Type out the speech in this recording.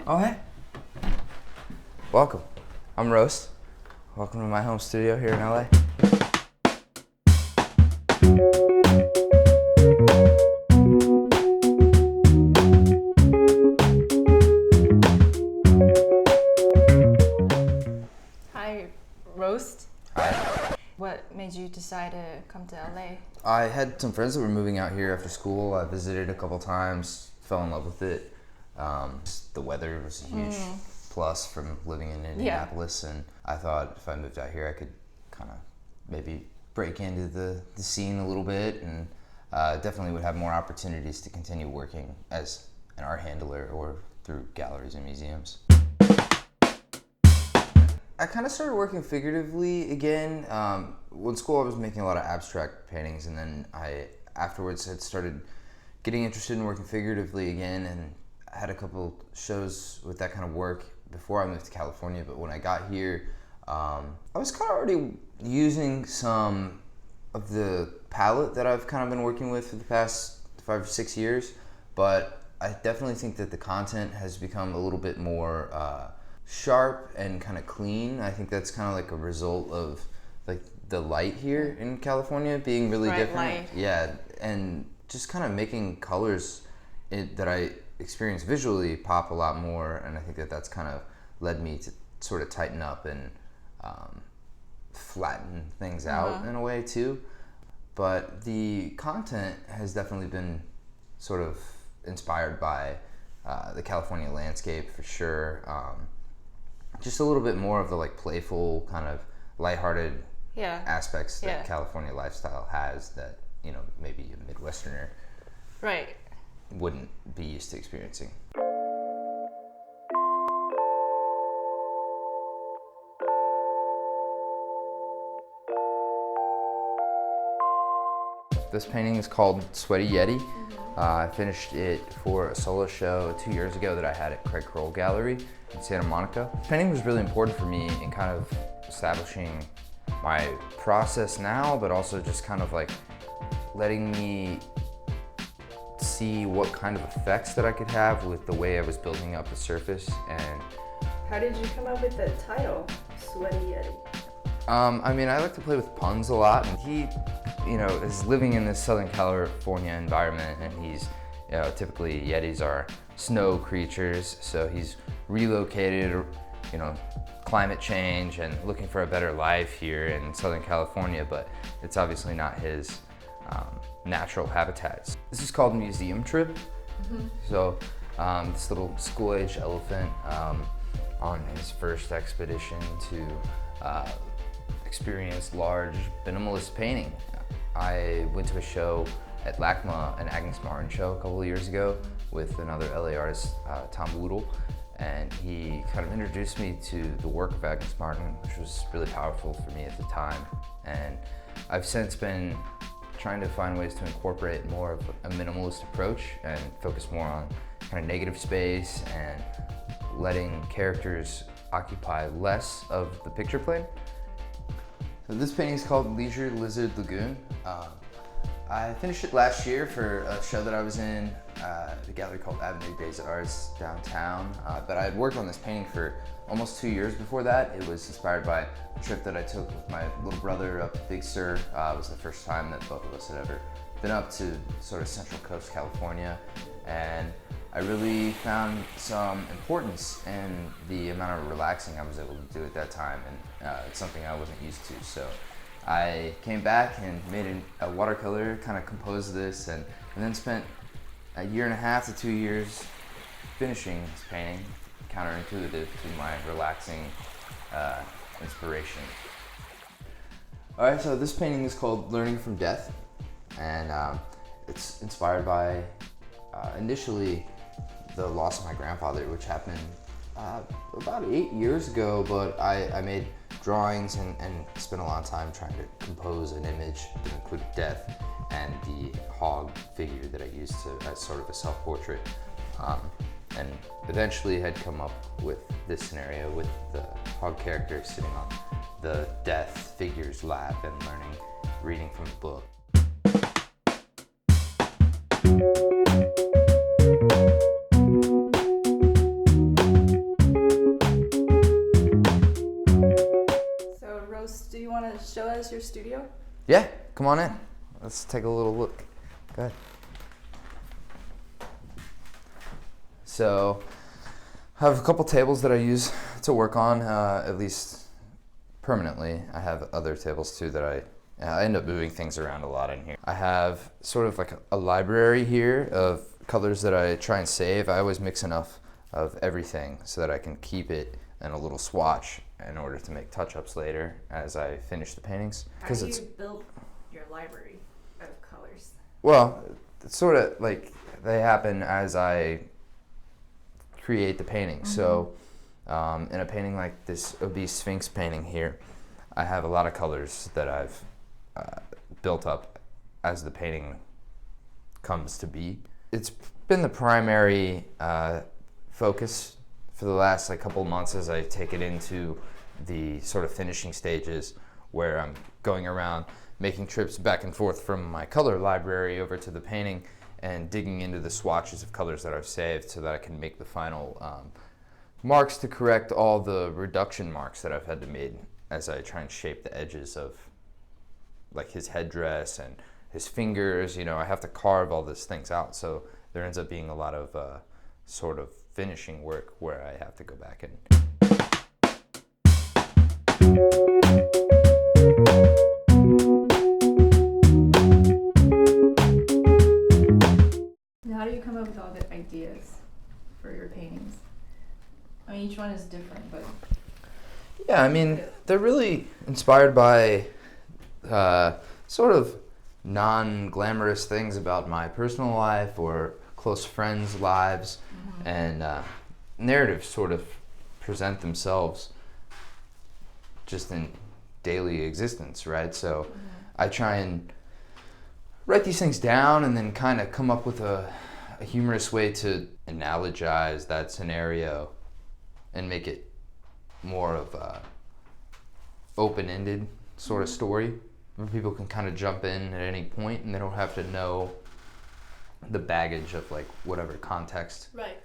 Oh, hey. Welcome. I'm Roast. Welcome to my home studio here in LA. Hi, Roast. Hi. What made you decide to come to LA? I had some friends that were moving out here after school. I visited a couple times, fell in love with it. The weather was a huge plus from living in Indianapolis, and I thought if I moved out here I could kind of maybe break into the scene a little bit, and definitely would have more opportunities to continue working as an art handler or through galleries and museums. I kind of started working figuratively again. In school I was making a lot of abstract paintings, and then I afterwards had started getting interested in working figuratively again, and I had a couple shows with that kind of work before I moved to California. But when I got here, I was kind of already using some of the palette that I've kind of been working with for the past 5 or 6 years, but I definitely think that the content has become a little bit more sharp and kind of clean. I think that's kind of like a result of like the light here in California being really different. Light. Yeah, and just kind of making colors that I experience visually pop a lot more, and I think that that's kind of led me to sort of tighten up and flatten things out in a way too. But the content has definitely been sort of inspired by the California landscape for sure. Just a little bit more of the like playful kind of lighthearted aspects that California lifestyle has that, you know, maybe a Midwesterner wouldn't be used to experiencing. This painting is called Sweaty Yeti. I finished it for a solo show 2 years ago that I had at Craig Kroll Gallery in Santa Monica. Painting was really important for me in kind of establishing my process now, but also just kind of like letting me see what kind of effects that I could have with the way I was building up the surface. And how did you come up with the title, Sweaty Yeti? I mean, I like to play with puns a lot, and he, you know, is living in this Southern California environment, and he's, you know, typically Yetis are snow creatures, so he's relocated, you know, climate change and looking for a better life here in Southern California, but it's obviously not his natural habitats. This is called Museum Trip. So this little school-age elephant on his first expedition to experience large minimalist painting. I went to a show at LACMA, an Agnes Martin show a couple of years ago with another LA artist, Tom Woodle, and he kind of introduced me to the work of Agnes Martin, which was really powerful for me at the time. And I've since been trying to find ways to incorporate more of a minimalist approach and focus more on kind of negative space and letting characters occupy less of the picture plane. So this painting is called Leisure Lizard Lagoon. I finished it last year for a show that I was in at a gallery called Avenue des Arts downtown. But I had worked on this painting for almost 2 years before that. It was inspired by a trip that I took with my little brother up to Big Sur. It was the first time that both of us had ever been up to sort of Central Coast California. And I really found some importance in the amount of relaxing I was able to do at that time, and it's something I wasn't used to. So I came back and made a watercolor, kind of composed this, and then spent a year and a half to 2 years finishing this painting, counterintuitive to my relaxing inspiration. All right, so this painting is called Learning from Death, and it's inspired by initially the loss of my grandfather, which happened about 8 years ago, but I made drawings and spent a lot of time trying to compose an image that included death and the hog figure that I used as sort of a self-portrait. And eventually had come up with this scenario with the hog character sitting on the death figure's lap and reading from the book. Yeah, come on in. Let's take a little look. Go ahead. So, I have a couple tables that I use to work on, at least permanently. I have other tables too that I end up moving things around a lot in here. I have sort of like a library here of colors that I try and save. I always mix enough of everything so that I can keep it in a little swatch in order to make touch-ups later as I finish the paintings. How do you build your library of colors? Well, it's sort of like they happen as I create the painting. So in a painting like this obese Sphinx painting here, I have a lot of colors that I've built up as the painting comes to be. It's been the primary focus for the last couple of months as I take it into the sort of finishing stages where I'm going around making trips back and forth from my color library over to the painting and digging into the swatches of colors that I've saved so that I can make the final marks to correct all the reduction marks that I've had to make as I try and shape the edges of like his headdress and his fingers. I have to carve all these things out, so there ends up being a lot of sort of finishing work where I have to go back and How do you come up with all the ideas for your paintings? I mean, each one is different, but yeah, I mean, they're really inspired by sort of non-glamorous things about my personal life or close friends' lives, and narratives sort of present themselves just in daily existence, right? So I try and write these things down and then kind of come up with a humorous way to analogize that scenario and make it more of a open-ended sort of story where people can kind of jump in at any point and they don't have to know the baggage of like whatever context Right.